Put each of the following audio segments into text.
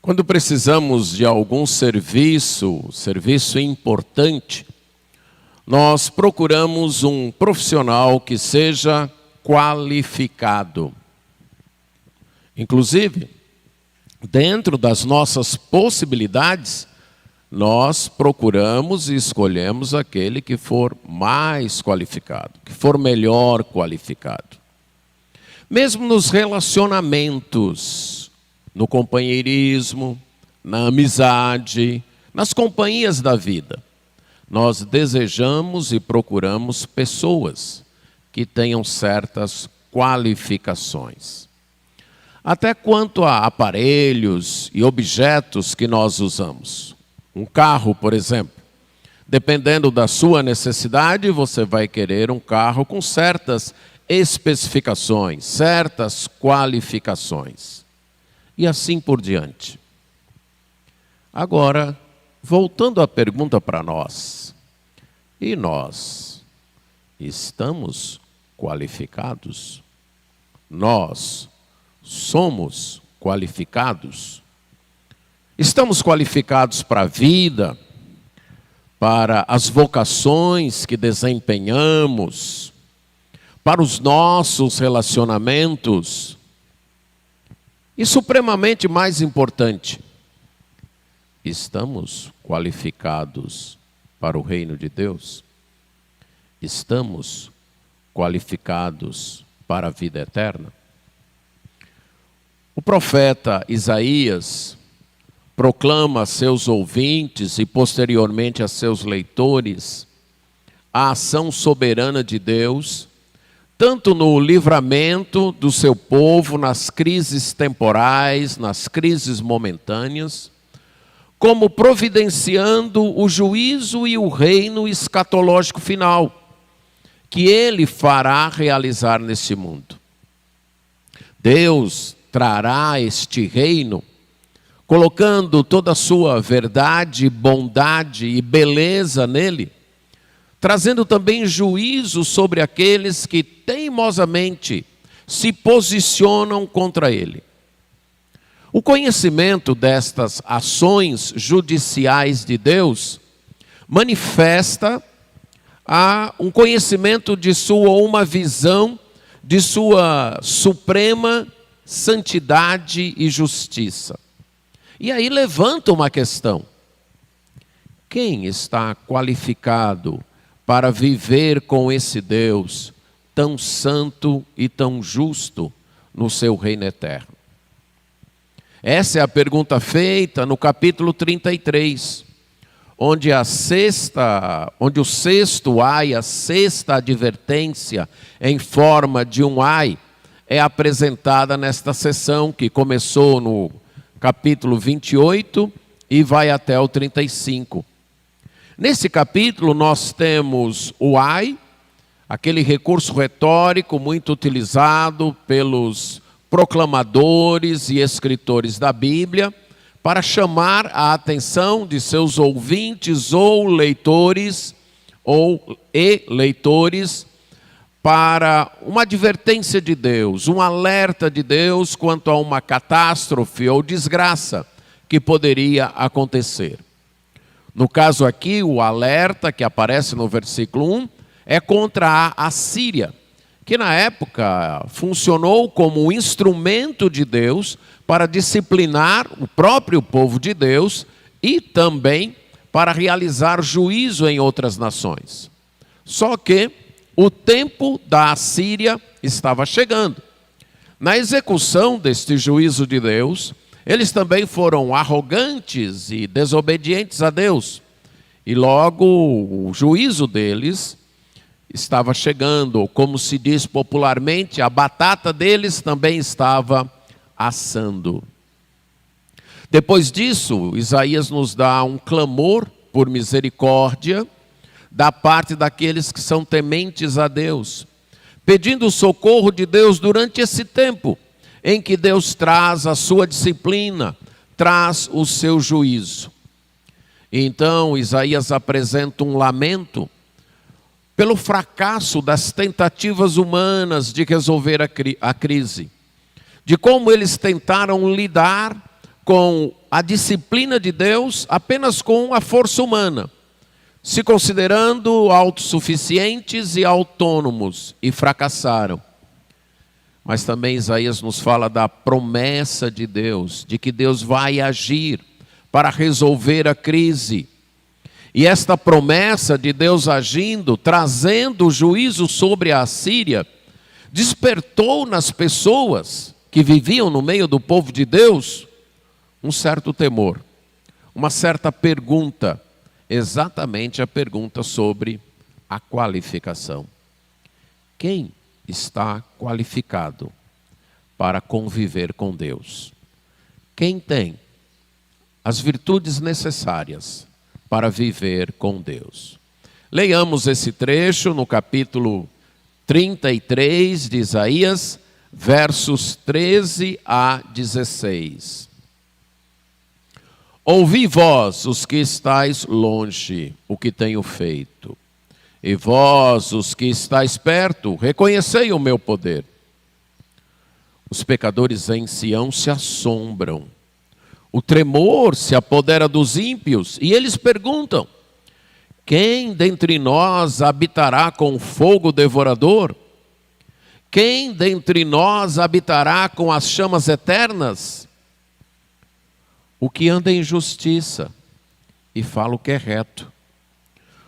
Quando precisamos de algum serviço importante, nós procuramos um profissional que seja qualificado. Inclusive, dentro das nossas possibilidades, nós procuramos e escolhemos aquele que for mais qualificado, que for melhor qualificado. Mesmo nos relacionamentos, no companheirismo, na amizade, nas companhias da vida, nós desejamos e procuramos pessoas que tenham certas qualificações. Até quanto a aparelhos e objetos que nós usamos. Um carro, por exemplo, dependendo da sua necessidade, você vai querer um carro com certas especificações, certas qualificações. E assim por diante. Agora, voltando à pergunta para nós. E nós estamos qualificados? Nós somos qualificados? Estamos qualificados para a vida, para as vocações que desempenhamos, para os nossos relacionamentos? E supremamente mais importante, estamos qualificados para o reino de Deus? Estamos qualificados para a vida eterna? O profeta Isaías proclama a seus ouvintes e posteriormente a seus leitores a ação soberana de Deus, tanto no livramento do seu povo nas crises temporais, nas crises momentâneas, como providenciando o juízo e o reino escatológico final, que ele fará realizar nesse mundo. Deus trará este reino, colocando toda a sua verdade, bondade e beleza nele, trazendo também juízo sobre aqueles que teimosamente se posicionam contra ele. O conhecimento destas ações judiciais de Deus manifesta um conhecimento de sua, ou uma visão de sua suprema santidade e justiça. E aí levanta uma questão: quem está qualificado para viver com esse Deus tão santo e tão justo no seu reino eterno? Essa é a pergunta feita no capítulo 33, onde o sexto ai, a sexta advertência em forma de um ai, é apresentada nesta sessão que começou no capítulo 28 e vai até o 35. Nesse capítulo nós temos o ai, aquele recurso retórico muito utilizado pelos proclamadores e escritores da Bíblia para chamar a atenção de seus ouvintes ou leitores para uma advertência de Deus, um alerta de Deus quanto a uma catástrofe ou desgraça que poderia acontecer. No caso aqui, o alerta que aparece no versículo 1 é contra a Assíria, que na época funcionou como um instrumento de Deus para disciplinar o próprio povo de Deus e também para realizar juízo em outras nações. Só que o tempo da Assíria estava chegando. Na execução deste juízo de Deus, eles também foram arrogantes e desobedientes a Deus. E logo o juízo deles estava chegando, como se diz popularmente, a batata deles também estava assando. Depois disso, Isaías nos dá um clamor por misericórdia da parte daqueles que são tementes a Deus, pedindo o socorro de Deus durante esse tempo em que Deus traz a sua disciplina, traz o seu juízo. Então Isaías apresenta um lamento pelo fracasso das tentativas humanas de resolver a crise, de como eles tentaram lidar com a disciplina de Deus apenas com a força humana, se considerando autossuficientes e autônomos, e fracassaram. Mas também Isaías nos fala da promessa de Deus, de que Deus vai agir para resolver a crise. E esta promessa de Deus agindo, trazendo o juízo sobre a Assíria, despertou nas pessoas que viviam no meio do povo de Deus um certo temor, uma certa pergunta, exatamente a pergunta sobre a qualificação. Quem está qualificado para conviver com Deus? Quem tem as virtudes necessárias para viver com Deus? Leiamos esse trecho no capítulo 33 de Isaías, versos 13 a 16. Ouvi vós, os que estáis longe, o que tenho feito. E vós, os que estáis perto, reconhecei o meu poder. Os pecadores em Sião se assombram. O tremor se apodera dos ímpios, e eles perguntam: quem dentre nós habitará com fogo devorador? Quem dentre nós habitará com as chamas eternas? O que anda em justiça e fala o que é reto,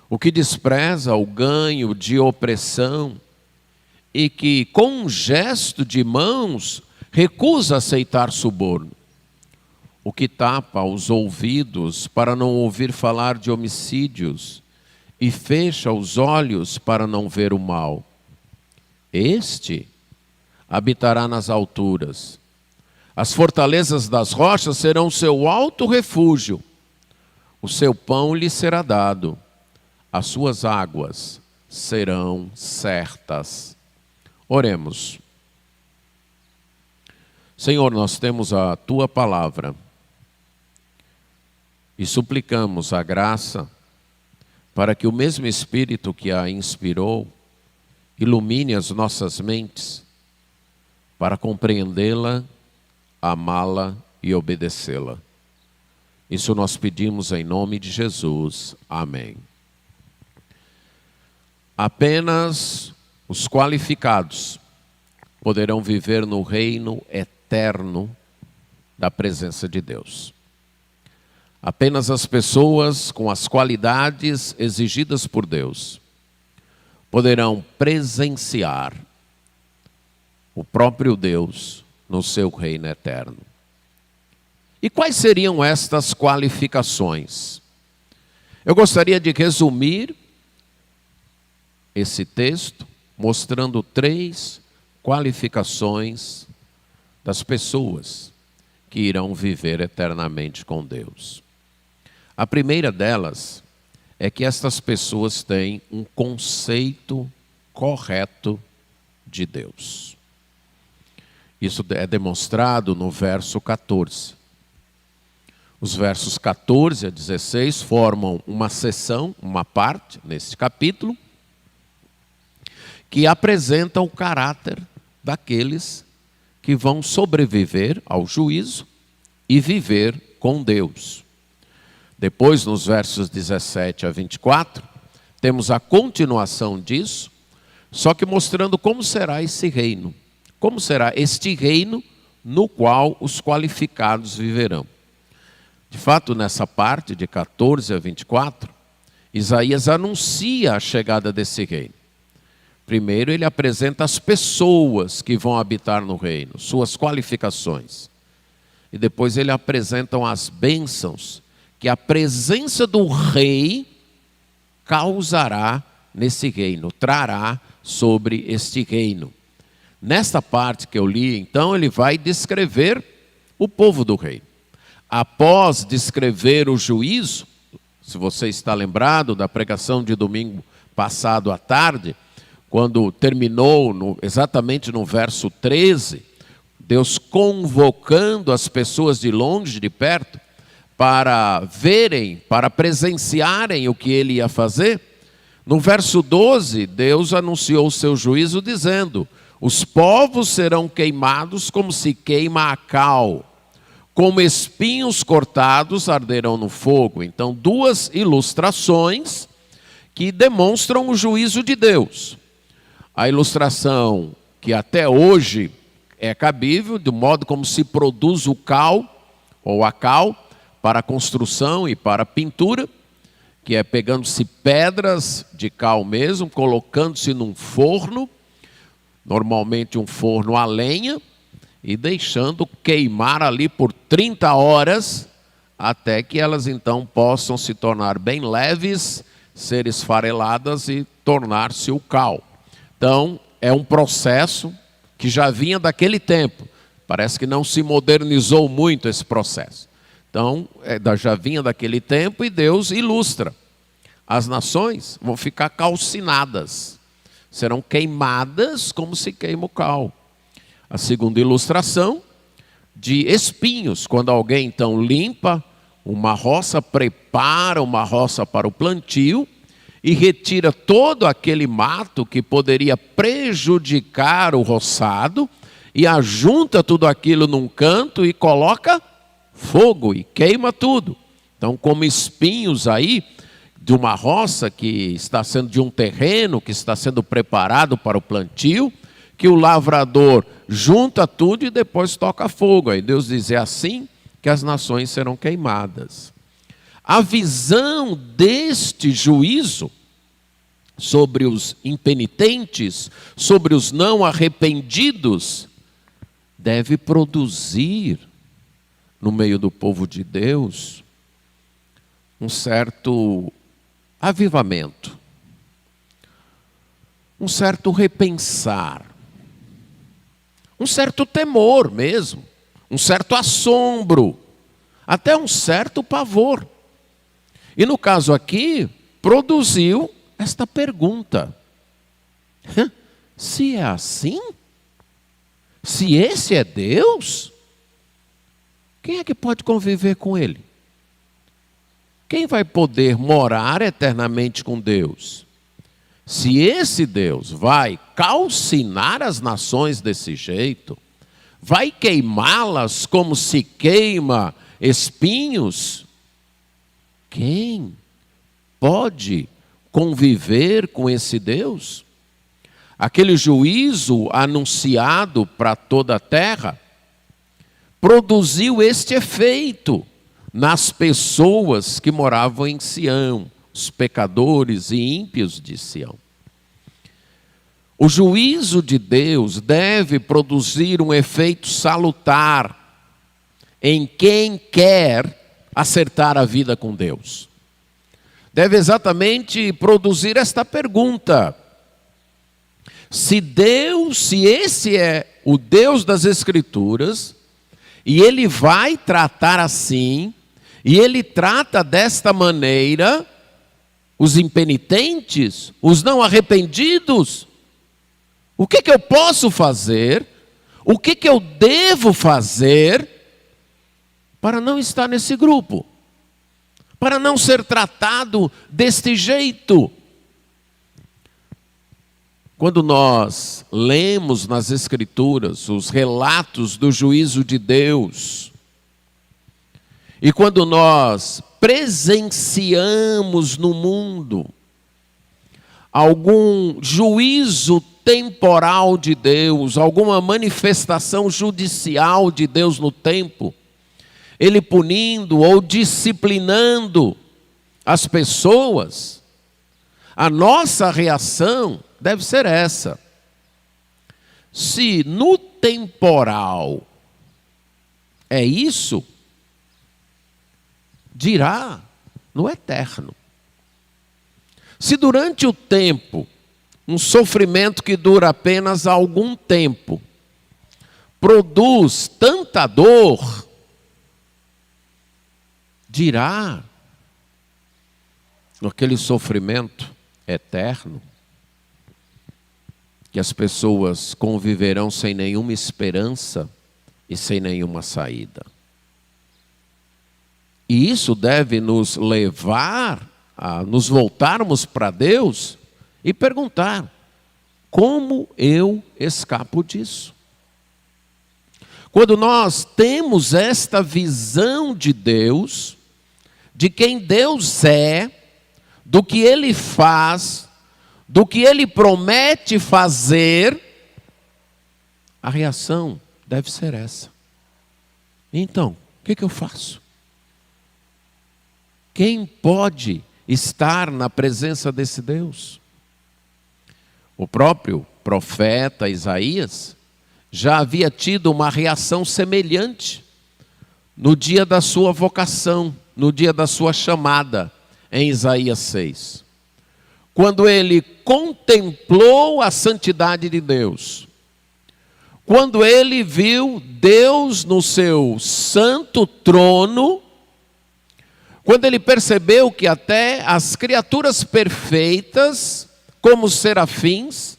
o que despreza o ganho de opressão e que com um gesto de mãos recusa aceitar suborno, o que tapa os ouvidos para não ouvir falar de homicídios e fecha os olhos para não ver o mal. Este habitará nas alturas. As fortalezas das rochas serão seu alto refúgio. O seu pão lhe será dado. As suas águas serão certas. Oremos. Senhor, nós temos a Tua palavra e suplicamos a graça para que o mesmo Espírito que a inspirou ilumine as nossas mentes para compreendê-la, amá-la e obedecê-la. Isso nós pedimos em nome de Jesus. Amém. Apenas os qualificados poderão viver no reino eterno da presença de Deus. Apenas as pessoas com as qualidades exigidas por Deus poderão presenciar o próprio Deus no seu reino eterno. E quais seriam estas qualificações? Eu gostaria de resumir esse texto mostrando 3 qualificações das pessoas que irão viver eternamente com Deus. A primeira delas é que estas pessoas têm um conceito correto de Deus. Isso é demonstrado no verso 14. Os versos 14 a 16 formam uma seção, uma parte, nesse capítulo, que apresenta o caráter daqueles que vão sobreviver ao juízo e viver com Deus. Depois, nos versos 17 a 24, temos a continuação disso, só que mostrando como será esse reino. Como será este reino no qual os qualificados viverão. De fato, nessa parte de 14 a 24, Isaías anuncia a chegada desse reino. Primeiro, ele apresenta as pessoas que vão habitar no reino, suas qualificações. E depois ele apresenta as bênçãos que a presença do rei causará nesse reino, trará sobre este reino. Nesta parte que eu li, então, ele vai descrever o povo do reino. Após descrever o juízo, se você está lembrado da pregação de domingo passado à tarde, quando terminou exatamente no verso 13, Deus convocando as pessoas de longe e de perto para verem, para presenciarem o que ele ia fazer. No verso 12, Deus anunciou o seu juízo dizendo: os povos serão queimados como se queima a cal, como espinhos cortados arderão no fogo. Então, duas ilustrações que demonstram o juízo de Deus. A ilustração que até hoje é cabível, do modo como se produz o cal, ou a cal, para a construção e para a pintura, que é pegando-se pedras de cal mesmo, colocando-se num forno, normalmente um forno a lenha, e deixando queimar ali por 30 horas, até que elas então possam se tornar bem leves, ser esfareladas e tornar-se o cal. Então, é um processo que já vinha daquele tempo. Parece que não se modernizou muito esse processo. Então, já vinha daquele tempo e Deus ilustra. As nações vão ficar calcinadas, serão queimadas como se queima o cal. A segunda ilustração, de espinhos, quando alguém então limpa uma roça, prepara uma roça para o plantio e retira todo aquele mato que poderia prejudicar o roçado e ajunta tudo aquilo num canto e coloca fogo e queima tudo. Então, como espinhos aí de uma roça que está sendo de um terreno que está sendo preparado para o plantio, que o lavrador junta tudo e depois toca fogo. Aí Deus diz, é assim que as nações serão queimadas. A visão deste juízo sobre os impenitentes, sobre os não arrependidos, deve produzir no meio do povo de Deus um certo avivamento, um certo repensar, um certo temor mesmo, um certo assombro, até um certo pavor. E no caso aqui, produziu esta pergunta: se é assim, se esse é Deus, quem é que pode conviver com Ele? Quem vai poder morar eternamente com Deus? Se esse Deus vai calcinar as nações desse jeito, vai queimá-las como se queima espinhos, quem pode conviver com esse Deus? Aquele juízo anunciado para toda a terra produziu este efeito nas pessoas que moravam em Sião, os pecadores e ímpios de Sião. O juízo de Deus deve produzir um efeito salutar em quem quer acertar a vida com Deus. Deve exatamente produzir esta pergunta: se esse é o Deus das Escrituras, e Ele vai tratar assim, e Ele trata desta maneira os impenitentes, os não arrependidos, o que eu posso fazer, o que eu devo fazer para não estar nesse grupo, para não ser tratado deste jeito? Quando nós lemos nas Escrituras os relatos do juízo de Deus, e quando nós presenciamos no mundo algum juízo temporal de Deus, alguma manifestação judicial de Deus no tempo, Ele punindo ou disciplinando as pessoas, a nossa reação deve ser essa: se no temporal é isso, dirá no eterno. Se durante o tempo, um sofrimento que dura apenas algum tempo, produz tanta dor, dirá aquele sofrimento eterno, que as pessoas conviverão sem nenhuma esperança e sem nenhuma saída. E isso deve nos levar a nos voltarmos para Deus e perguntar: como eu escapo disso? Quando nós temos esta visão de Deus, de quem Deus é, do que Ele faz, do que Ele promete fazer, a reação deve ser essa. Então, o que eu faço? Quem pode estar na presença desse Deus? O próprio profeta Isaías já havia tido uma reação semelhante no dia da sua vocação, no dia da sua chamada, em Isaías 6. Quando ele contemplou a santidade de Deus, quando ele viu Deus no seu santo trono, quando ele percebeu que até as criaturas perfeitas, como os serafins,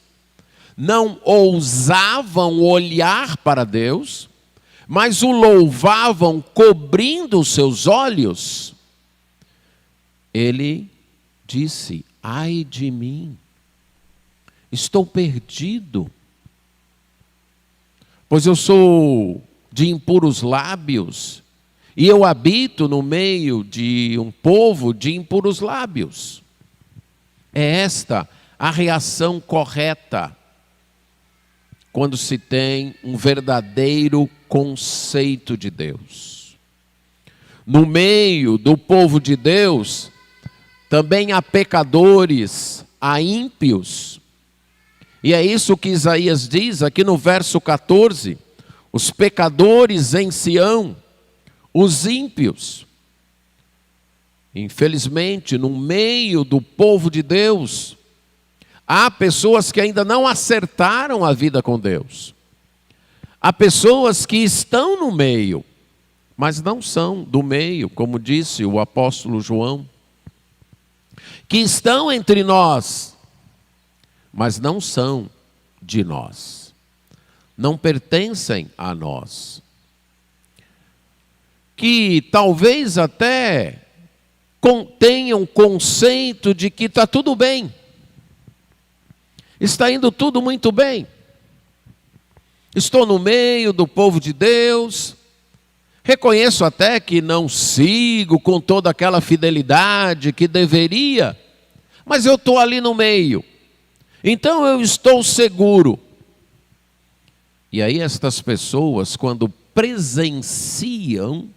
não ousavam olhar para Deus, mas o louvavam cobrindo os seus olhos, ele disse: ai de mim, estou perdido, pois eu sou de impuros lábios, e eu habito no meio de um povo de impuros lábios. É esta a reação correta quando se tem um verdadeiro conceito de Deus. No meio do povo de Deus, também há pecadores, há ímpios. E é isso que Isaías diz aqui no verso 14. Os pecadores em Sião, os ímpios. Infelizmente, no meio do povo de Deus, há pessoas que ainda não acertaram a vida com Deus. Há pessoas que estão no meio, mas não são do meio, como disse o apóstolo João. Que estão entre nós, mas não são de nós. Não pertencem a nós. Que talvez até tenham conceito de que está tudo bem. Está indo tudo muito bem. Estou no meio do povo de Deus. Reconheço até que não sigo com toda aquela fidelidade que deveria, mas eu estou ali no meio. Então eu estou seguro. E aí estas pessoas, quando presenciam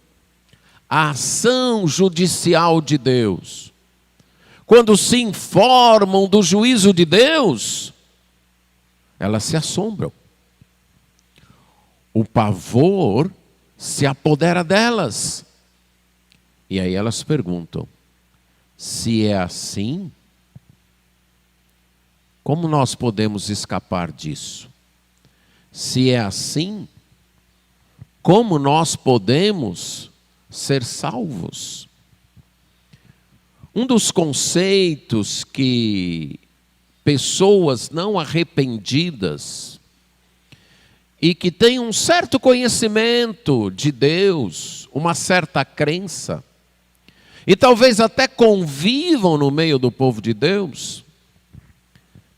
a ação judicial de Deus, quando se informam do juízo de Deus, elas se assombram. O pavor se apodera delas. E aí elas perguntam: se é assim, como nós podemos escapar disso? Se é assim, como nós podemos ser salvos? Um dos conceitos que pessoas não arrependidas e que têm um certo conhecimento de Deus, uma certa crença, e talvez até convivam no meio do povo de Deus,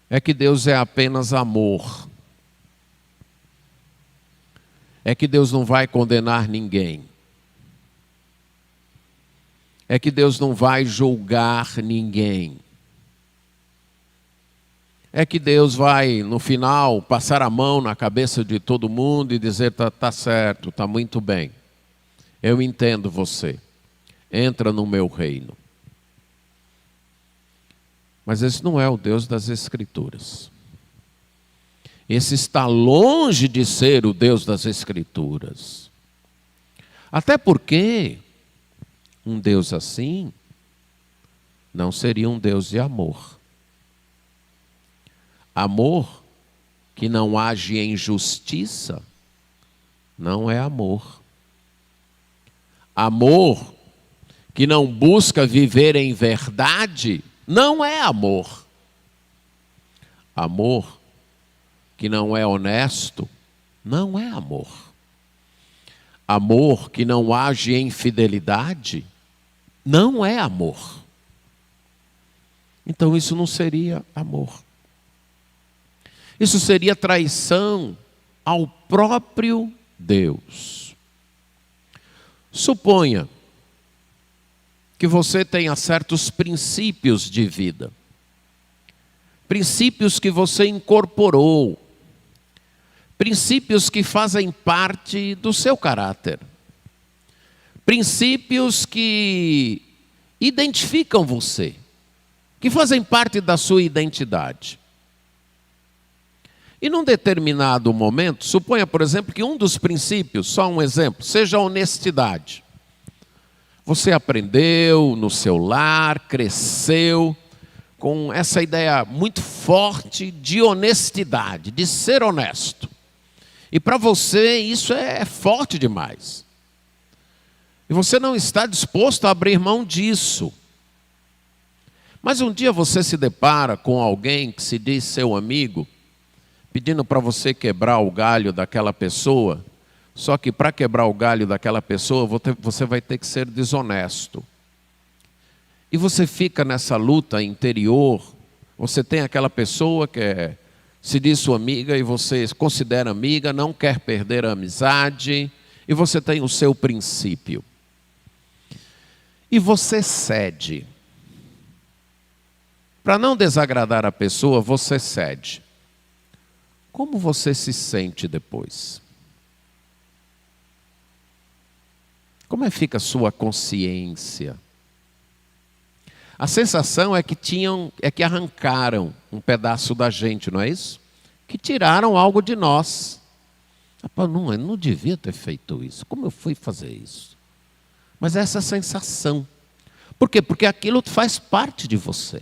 é que Deus é apenas amor. É que Deus não vai condenar ninguém. É que Deus não vai julgar ninguém. É que Deus vai, no final, passar a mão na cabeça de todo mundo e dizer: tá certo, tá muito bem. Eu entendo você. Entra no meu reino. Mas esse não é o Deus das Escrituras. Esse está longe de ser o Deus das Escrituras. Até porque um Deus assim não seria um Deus de amor. Amor que não age em justiça não é amor. Amor que não busca viver em verdade não é amor. Amor que não é honesto não é amor. Amor que não age em fidelidade não é amor. Então isso não seria amor. Isso seria traição ao próprio Deus. Suponha que você tenha certos princípios de vida, princípios que você incorporou, princípios que fazem parte do seu caráter, princípios que identificam você, que fazem parte da sua identidade. E num determinado momento, suponha, por exemplo, que um dos princípios, só um exemplo, seja a honestidade. Você aprendeu no seu lar, cresceu com essa ideia muito forte de honestidade, de ser honesto. E para você isso é forte demais. E você não está disposto a abrir mão disso. Mas um dia você se depara com alguém que se diz seu amigo, pedindo para você quebrar o galho daquela pessoa, só que para quebrar o galho daquela pessoa, você vai ter que ser desonesto. E você fica nessa luta interior, você tem aquela pessoa que se diz sua amiga e você considera amiga, não quer perder a amizade, e você tem o seu princípio. E você cede. Para não desagradar a pessoa, você cede. Como você se sente depois? Como é que fica a sua consciência? A sensação é que arrancaram um pedaço da gente, não é isso? Que tiraram algo de nós. Eu não devia ter feito isso. Como eu fui fazer isso? Mas essa sensação. Por quê? Porque aquilo faz parte de você.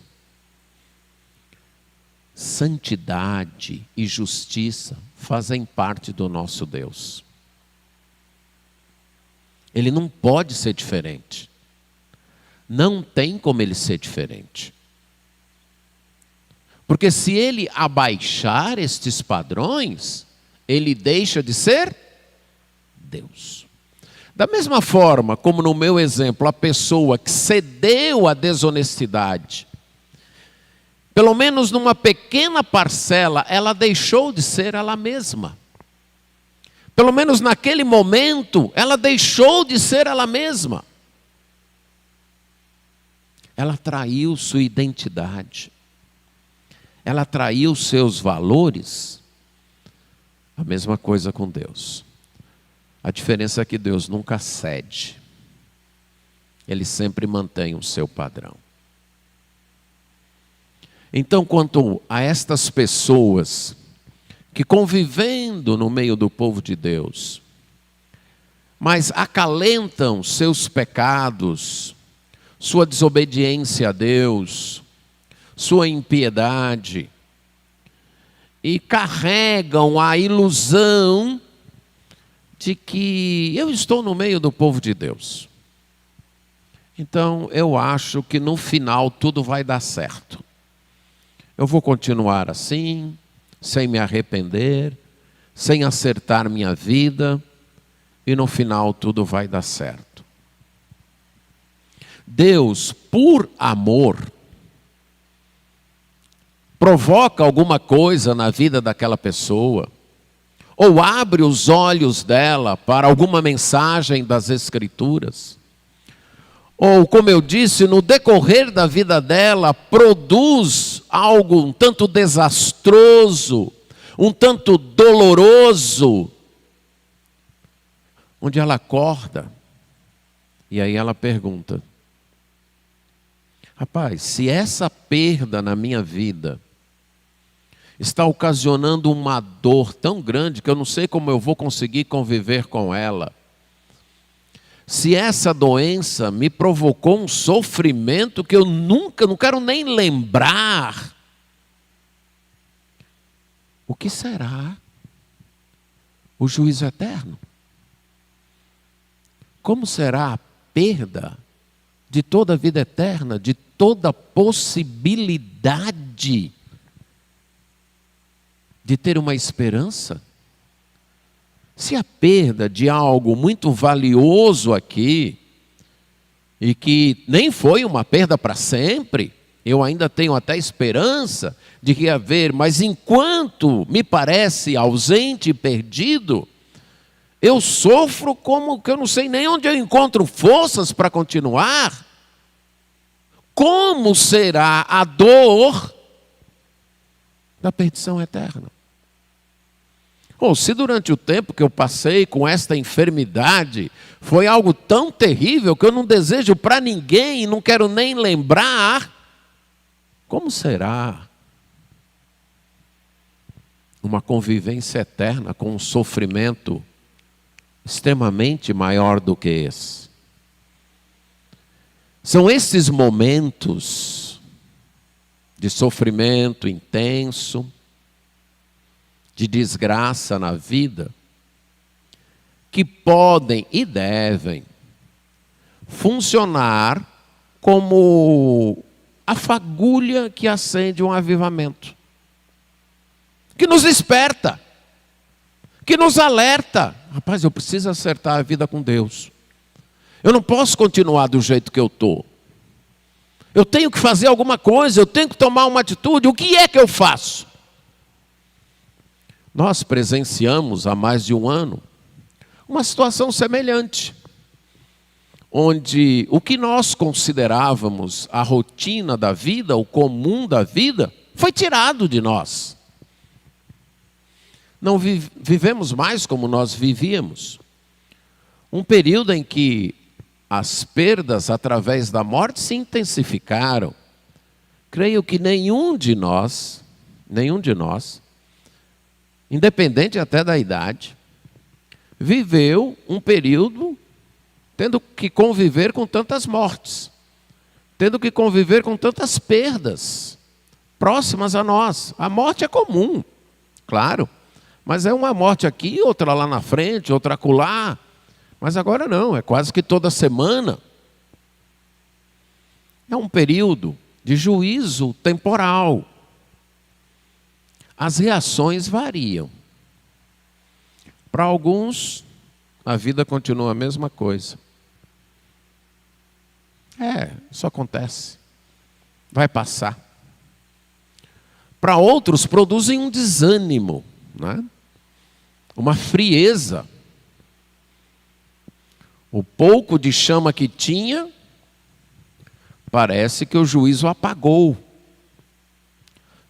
Santidade e justiça fazem parte do nosso Deus. Ele não pode ser diferente. Não tem como ele ser diferente. Porque se ele abaixar estes padrões, ele deixa de ser Deus. Da mesma forma como no meu exemplo, a pessoa que cedeu à desonestidade, pelo menos numa pequena parcela, ela deixou de ser ela mesma. Pelo menos naquele momento, ela deixou de ser ela mesma. Ela traiu sua identidade. Ela traiu seus valores. A mesma coisa com Deus. A diferença é que Deus nunca cede. Ele sempre mantém o seu padrão. Então, quanto a estas pessoas que convivendo no meio do povo de Deus, mas acalentam seus pecados, sua desobediência a Deus, sua impiedade, e carregam a ilusão de que eu estou no meio do povo de Deus. Então, eu acho que no final tudo vai dar certo. Eu vou continuar assim, sem me arrepender, sem acertar minha vida, e no final tudo vai dar certo. Deus, por amor, provoca alguma coisa na vida daquela pessoa, ou abre os olhos dela para alguma mensagem das Escrituras, ou, como eu disse, no decorrer da vida dela, produz algo um tanto desastroso, um tanto doloroso, onde ela acorda, e aí ela pergunta: rapaz, se essa perda na minha vida está ocasionando uma dor tão grande que eu não sei como eu vou conseguir conviver com ela, se essa doença me provocou um sofrimento que eu nunca, não quero nem lembrar, o que será o juízo eterno? Como será a perda de toda a vida eterna, de toda a possibilidade de ter uma esperança? Se a perda de algo muito valioso aqui, e que nem foi uma perda para sempre, eu ainda tenho até esperança de que haver, mas enquanto me parece ausente e perdido, Eu sofro como que eu não sei nem onde eu encontro forças para continuar. Como será a dor da perdição eterna? Ou se durante o tempo que eu passei com esta enfermidade foi algo tão terrível que eu não desejo para ninguém e não quero nem lembrar, como será uma convivência eterna com um sofrimento extremamente maior do que esse? São esses momentos de sofrimento intenso, de desgraça na vida, que podem e devem funcionar como a fagulha que acende um avivamento, que nos desperta, que nos alerta. Rapaz, eu preciso acertar a vida com Deus. Eu não posso continuar do jeito que eu estou. Eu tenho que fazer alguma coisa, eu tenho que tomar uma atitude. O que é que eu faço? Nós presenciamos há mais de um ano uma situação semelhante, onde o que nós considerávamos a rotina da vida, o comum da vida, foi tirado de nós. Não vivemos mais como nós vivíamos. Um período em que as perdas através da morte se intensificaram. Creio que nenhum de nós, independente até da idade, viveu um período tendo que conviver com tantas mortes, tendo que conviver com tantas perdas próximas a nós. A morte é comum, claro, mas é uma morte aqui, outra lá na frente, outra acolá. Mas agora não, é quase que toda semana. É um período de juízo temporal. As reações variam. Para alguns, a vida continua a mesma coisa. Isso acontece. Vai passar. Para outros, produzem um desânimo, né? Uma frieza. O pouco de chama que tinha, parece que o juízo apagou.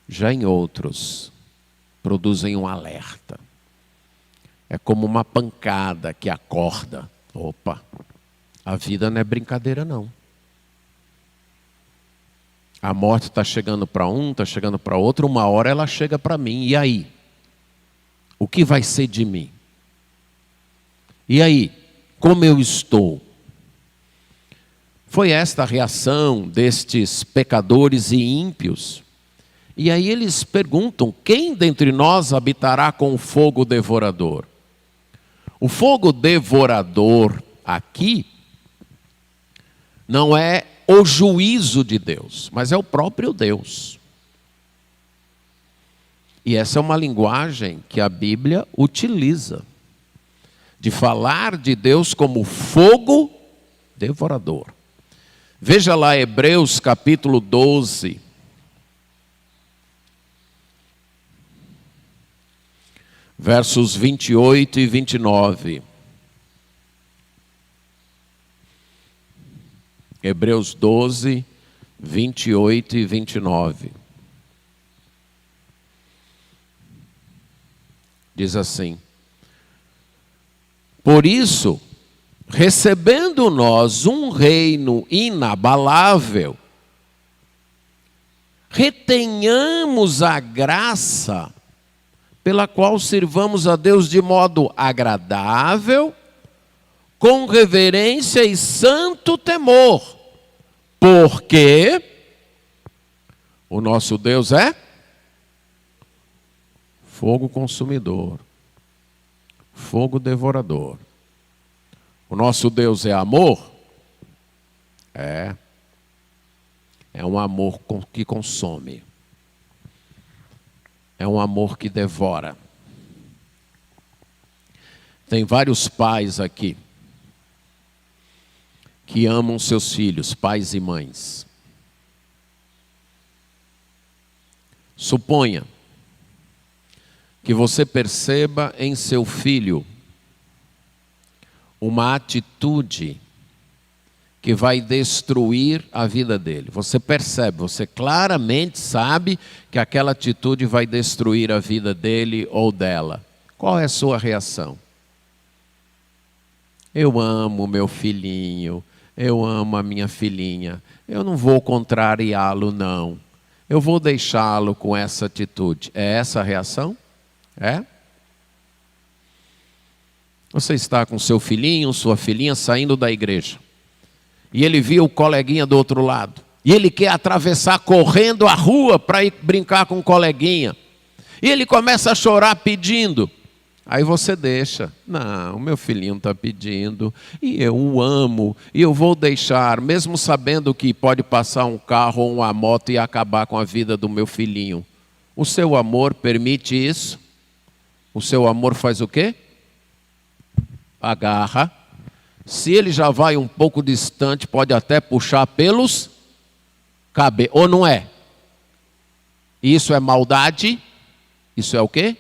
Já em outros, produzem um alerta. É como uma pancada que acorda. Opa, a vida não é brincadeira não. A morte está chegando para um, está chegando para outro, uma hora ela chega para mim. E aí? O que vai ser de mim? E aí? Como eu estou? Foi esta a reação destes pecadores e ímpios. E aí eles perguntam: quem dentre nós habitará com o fogo devorador? O fogo devorador aqui não é o juízo de Deus, mas é o próprio Deus. E essa é uma linguagem que a Bíblia utiliza, de falar de Deus como fogo devorador. Veja lá Hebreus capítulo 12. Versos 28 e 29. Hebreus 12, 28 e 29. Diz assim: por isso, recebendo nós um reino inabalável, retenhamos a graça pela qual sirvamos a Deus de modo agradável, com reverência e santo temor, porque o nosso Deus é fogo consumidor, fogo devorador. O nosso Deus é amor? É um amor que consome. É um amor que devora. Tem vários pais aqui que amam seus filhos, pais e mães. Suponha que você perceba em seu filho uma atitude que vai destruir a vida dele. Você percebe, você claramente sabe que aquela atitude vai destruir a vida dele ou dela. Qual é a sua reação? Eu amo meu filhinho, eu amo a minha filhinha, eu não vou contrariá-lo não. Eu vou deixá-lo com essa atitude. É essa a reação? É? Você está com seu filhinho, sua filhinha saindo da igreja. E ele viu o coleguinha do outro lado. E ele quer atravessar correndo a rua para ir brincar com o coleguinha. E ele começa a chorar pedindo. Aí você deixa. Não, meu filhinho está pedindo. E eu o amo. E eu vou deixar, mesmo sabendo que pode passar um carro ou uma moto e acabar com a vida do meu filhinho. O seu amor permite isso? O seu amor faz o quê? Agarra. Se ele já vai um pouco distante, pode até puxar pelos cabelos. Ou não é? Isso é maldade? Isso é o quê?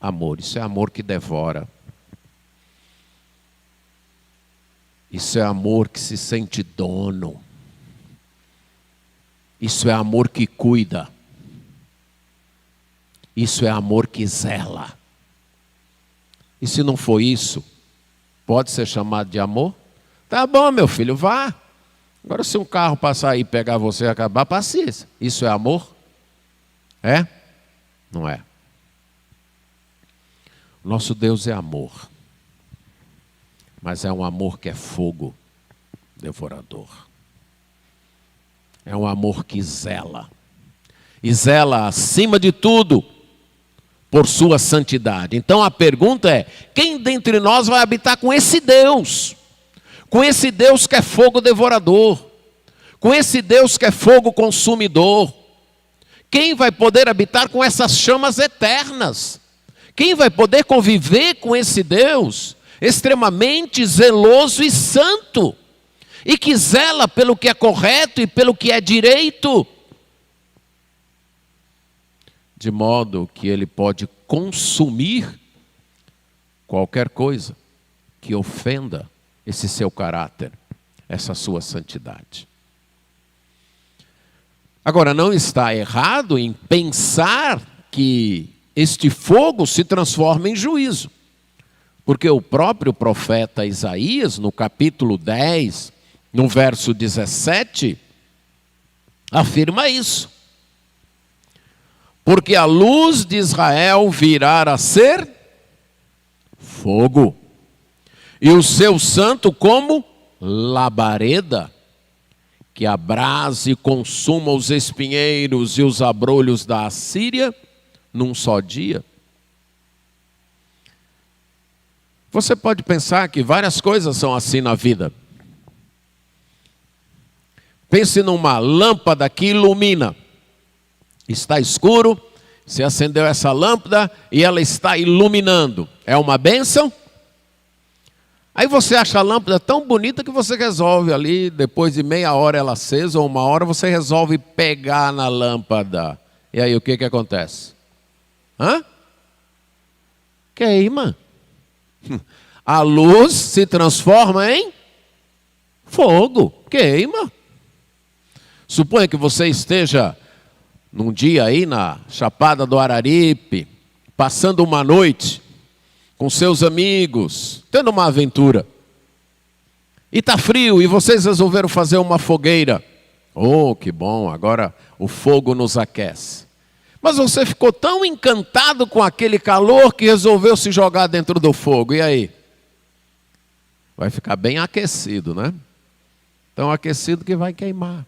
Amor. Isso é amor que devora. Isso é amor que se sente dono. Isso é amor que cuida. Isso é amor que zela. E se não for isso, pode ser chamado de amor? Tá bom, meu filho, vá. Agora, se um carro passar aí e pegar você e acabar, paciência. Isso é amor? É? Não é. Nosso Deus é amor. Mas é um amor que é fogo devorador. É um amor que zela. E zela acima de tudo por sua santidade. Então a pergunta é: quem dentre nós vai habitar com esse Deus? Com esse Deus que é fogo devorador, com esse Deus que é fogo consumidor. Quem vai poder habitar com essas chamas eternas? Quem vai poder conviver com esse Deus extremamente zeloso e santo, e que zela pelo que é correto e pelo que é direito, de modo que ele pode consumir qualquer coisa que ofenda esse seu caráter, essa sua santidade. Agora, não está errado em pensar que este fogo se transforma em juízo, porque o próprio profeta Isaías, no capítulo 10, no verso 17, afirma isso. Porque a luz de Israel virá a ser fogo, e o seu santo como labareda, que abrase e consuma os espinheiros e os abrolhos da Assíria num só dia. Você pode pensar que várias coisas são assim na vida. Pense numa lâmpada que ilumina. Está escuro, você acendeu essa lâmpada e ela está iluminando. É uma bênção? Aí você acha a lâmpada tão bonita que você resolve ali, depois de meia hora ela acesa, ou uma hora, você resolve pegar na lâmpada. E aí o que acontece? Queima. A luz se transforma em fogo, queima. Suponha que você esteja num dia aí na Chapada do Araripe, passando uma noite com seus amigos, tendo uma aventura. E está frio e vocês resolveram fazer uma fogueira. Oh, que bom, agora o fogo nos aquece. Mas você ficou tão encantado com aquele calor que resolveu se jogar dentro do fogo. E aí? Vai ficar bem aquecido, né? Tão aquecido que vai queimar.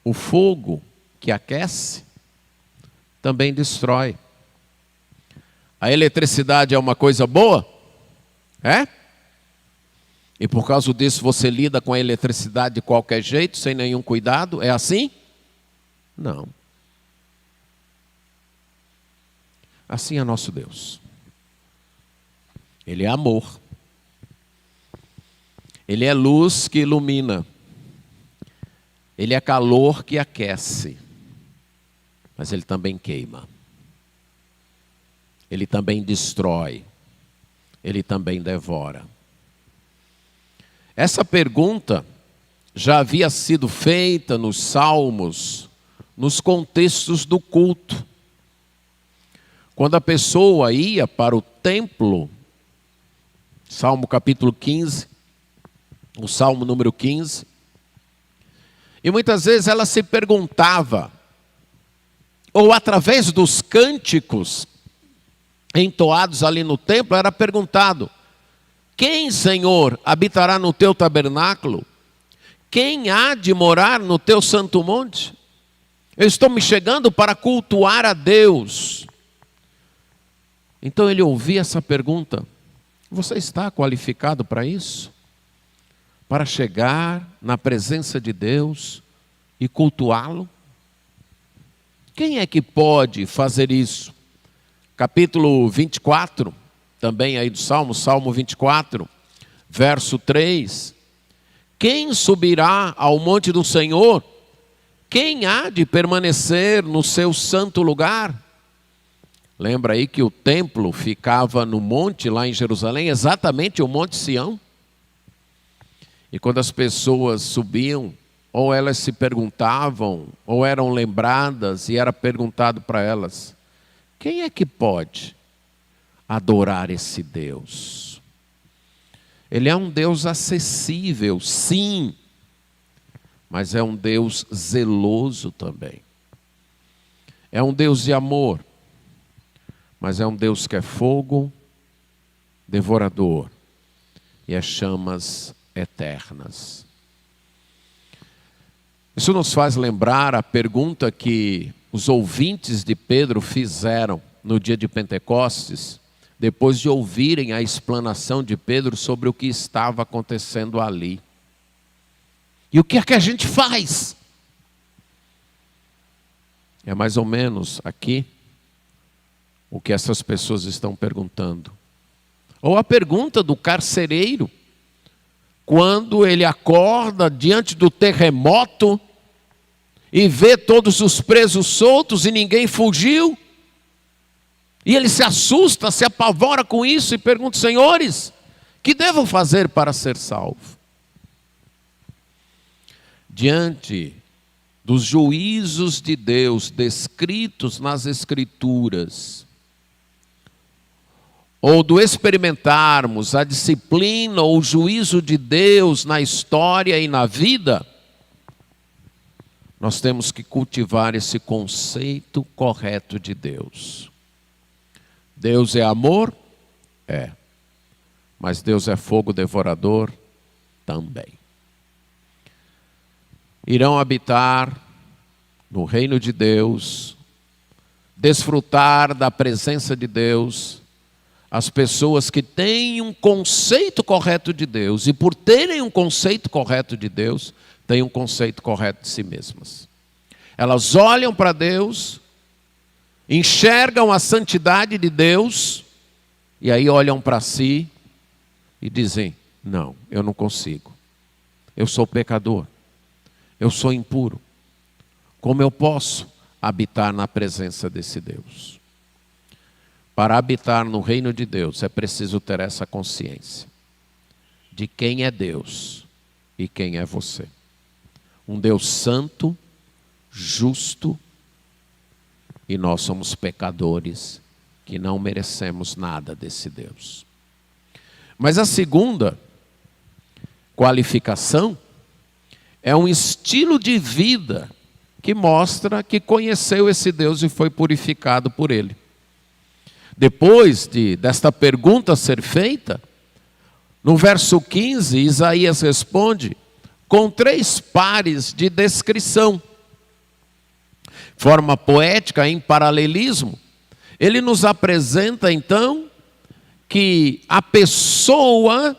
O fogo que aquece também destrói. A eletricidade é uma coisa boa? É? E por causa disso você lida com a eletricidade de qualquer jeito, sem nenhum cuidado? É assim? Não. Assim é nosso Deus. Ele é amor. Ele é luz que ilumina. Ele é calor que aquece. Mas ele também queima. Ele também destrói. Ele também devora. Essa pergunta já havia sido feita nos Salmos, nos contextos do culto. Quando a pessoa ia para o templo, Salmo capítulo 15, o Salmo número 15, e muitas vezes ela se perguntava, ou através dos cânticos entoados ali no templo, era perguntado: quem, Senhor, habitará no teu tabernáculo? Quem há de morar no teu santo monte? Eu estou me chegando para cultuar a Deus. Então ele ouvia essa pergunta: você está qualificado para isso? Para chegar na presença de Deus e cultuá-lo? Quem é que pode fazer isso? Capítulo 24, também aí do Salmo, Salmo 24, verso 3. Quem subirá ao monte do Senhor? Quem há de permanecer no seu santo lugar? Lembra aí que o templo ficava no monte lá em Jerusalém, exatamente o Monte Sião. E quando as pessoas subiam, ou elas se perguntavam, ou eram lembradas, e era perguntado para elas: quem é que pode adorar esse Deus? Ele é um Deus acessível, sim, mas é um Deus zeloso também. É um Deus de amor, mas é um Deus que é fogo devorador e é chamas eternas. Isso nos faz lembrar a pergunta que os ouvintes de Pedro fizeram no dia de Pentecostes, depois de ouvirem a explanação de Pedro sobre o que estava acontecendo ali. E o que é que a gente faz? É mais ou menos aqui o que essas pessoas estão perguntando. Ou a pergunta do carcereiro, quando ele acorda diante do terremoto e vê todos os presos soltos e ninguém fugiu, e ele se assusta, se apavora com isso e pergunta: senhores, que devo fazer para ser salvo? Diante dos juízos de Deus descritos nas Escrituras, ou do experimentarmos a disciplina ou o juízo de Deus na história e na vida, nós temos que cultivar esse conceito correto de Deus. Deus é amor? É. Mas Deus é fogo devorador? Também. Irão habitar no reino de Deus, desfrutar da presença de Deus, as pessoas que têm um conceito correto de Deus, e por terem um conceito correto de Deus, têm um conceito correto de si mesmas. Elas olham para Deus, enxergam a santidade de Deus, e aí olham para si e dizem: não, eu não consigo. Eu sou pecador. Eu sou impuro. Como eu posso habitar na presença desse Deus? Para habitar no reino de Deus é preciso ter essa consciência de quem é Deus e quem é você. Um Deus santo, justo, e nós somos pecadores que não merecemos nada desse Deus. Mas a segunda qualificação é um estilo de vida que mostra que conheceu esse Deus e foi purificado por Ele. Depois desta pergunta ser feita, no verso 15, Isaías responde com 3 pares de descrição. Forma poética em paralelismo. Ele nos apresenta então que a pessoa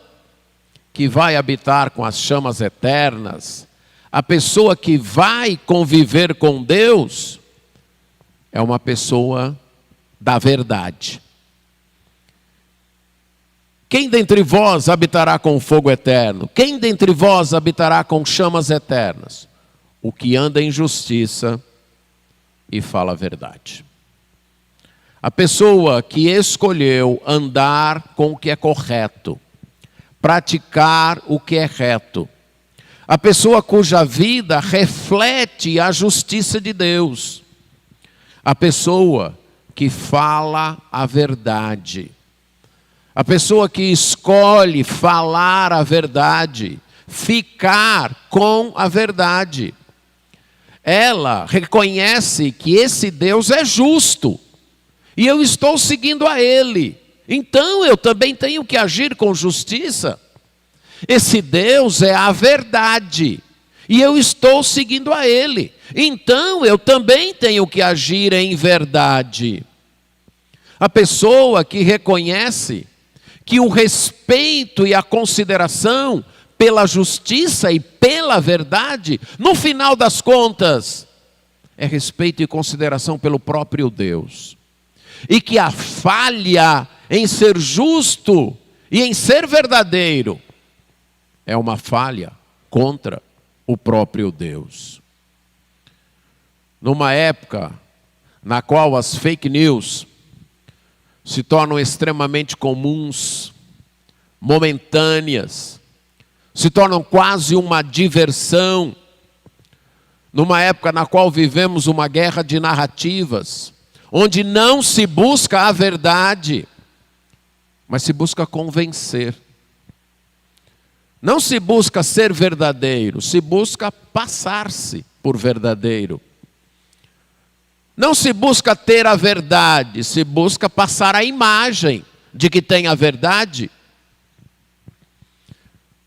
que vai habitar com as chamas eternas, a pessoa que vai conviver com Deus, é uma pessoa da verdade. Quem dentre vós habitará com fogo eterno? Quem dentre vós habitará com chamas eternas? O que anda em justiça e fala a verdade. A pessoa que escolheu andar com o que é correto, praticar o que é reto. A pessoa cuja vida reflete a justiça de Deus. A pessoa que fala a verdade. A pessoa que escolhe falar a verdade, ficar com a verdade. Ela reconhece que esse Deus é justo e eu estou seguindo a Ele. Então eu também tenho que agir com justiça. Esse Deus é a verdade e eu estou seguindo a Ele. Então eu também tenho que agir em verdade. A pessoa que reconhece que o respeito e a consideração pela justiça e pela verdade, no final das contas, é respeito e consideração pelo próprio Deus. E que a falha em ser justo e em ser verdadeiro é uma falha contra o próprio Deus. Numa época na qual as fake news se tornam extremamente comuns, momentâneas, se tornam quase uma diversão, numa época na qual vivemos uma guerra de narrativas, onde não se busca a verdade, mas se busca convencer. Não se busca ser verdadeiro, se busca passar-se por verdadeiro. Não se busca ter a verdade, se busca passar a imagem de que tem a verdade.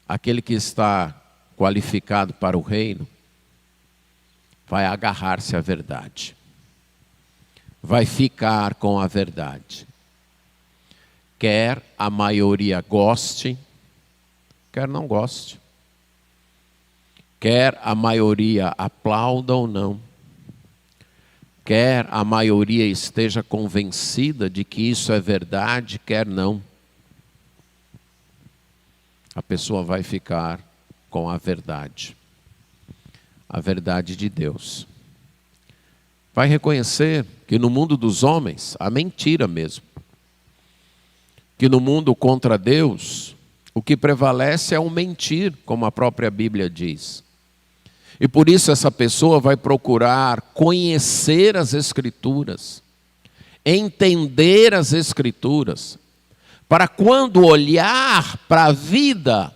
Aquele que está qualificado para o reino vai agarrar-se à verdade. Vai ficar com a verdade. Quer a maioria goste, quer não goste. Quer a maioria aplauda ou não. Quer a maioria esteja convencida de que isso é verdade, quer não. A pessoa vai ficar com a verdade de Deus. Vai reconhecer que no mundo dos homens há mentira mesmo. Que no mundo contra Deus, o que prevalece é o mentir, como a própria Bíblia diz. E por isso essa pessoa vai procurar conhecer as Escrituras, entender as Escrituras, para quando olhar para a vida,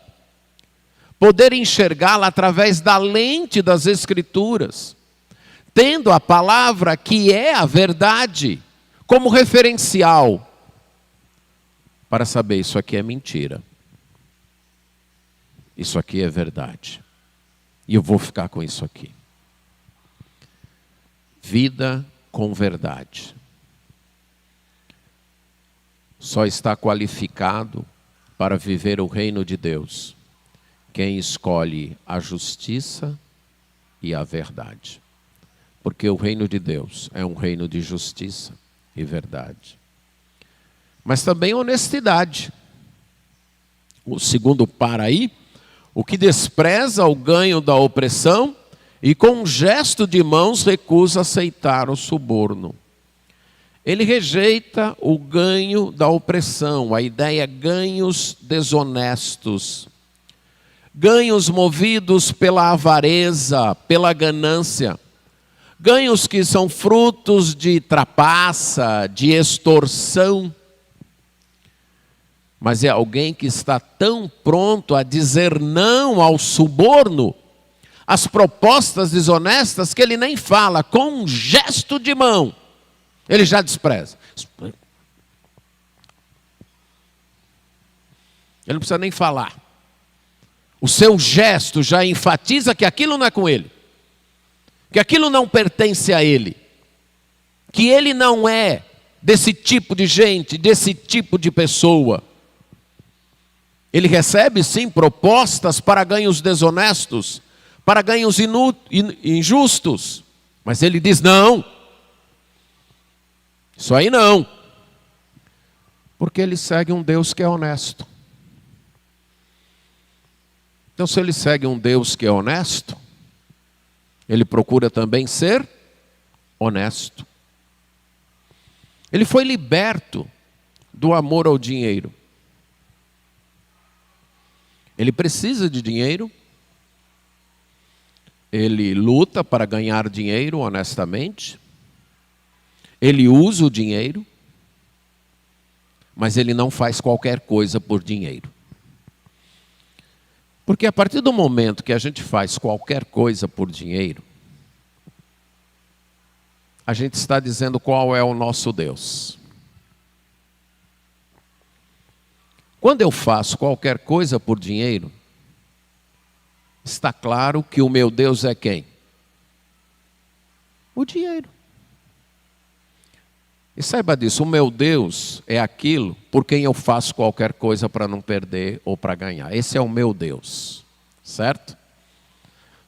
poder enxergá-la através da lente das Escrituras, tendo a palavra que é a verdade como referencial, para saber isso aqui é mentira, isso aqui é verdade. E eu vou ficar com isso aqui. Vida com verdade. Só está qualificado para viver o reino de Deus quem escolhe a justiça e a verdade. Porque o reino de Deus é um reino de justiça e verdade. Mas também honestidade. O segundo para aí, o que despreza o ganho da opressão e com um gesto de mãos recusa aceitar o suborno. Ele rejeita o ganho da opressão, a ideia ganhos desonestos, ganhos movidos pela avareza, pela ganância, ganhos que são frutos de trapaça, de extorsão. Mas é alguém que está tão pronto a dizer não ao suborno, às propostas desonestas, que ele nem fala, com um gesto de mão, ele já despreza. Ele não precisa nem falar. O seu gesto já enfatiza que aquilo não é com ele, que aquilo não pertence a ele, que ele não é desse tipo de gente, desse tipo de pessoa. Ele recebe, sim, propostas para ganhos desonestos, para ganhos injustos. Mas ele diz não. Isso aí não. Porque ele segue um Deus que é honesto. Então, se ele segue um Deus que é honesto, ele procura também ser honesto. Ele foi liberto do amor ao dinheiro. Ele precisa de dinheiro, ele luta para ganhar dinheiro honestamente, ele usa o dinheiro, mas ele não faz qualquer coisa por dinheiro. Porque a partir do momento que a gente faz qualquer coisa por dinheiro, a gente está dizendo qual é o nosso Deus. Quando eu faço qualquer coisa por dinheiro, está claro que o meu Deus é quem? O dinheiro. E saiba disso, o meu Deus é aquilo por quem eu faço qualquer coisa para não perder ou para ganhar. Esse é o meu Deus, certo?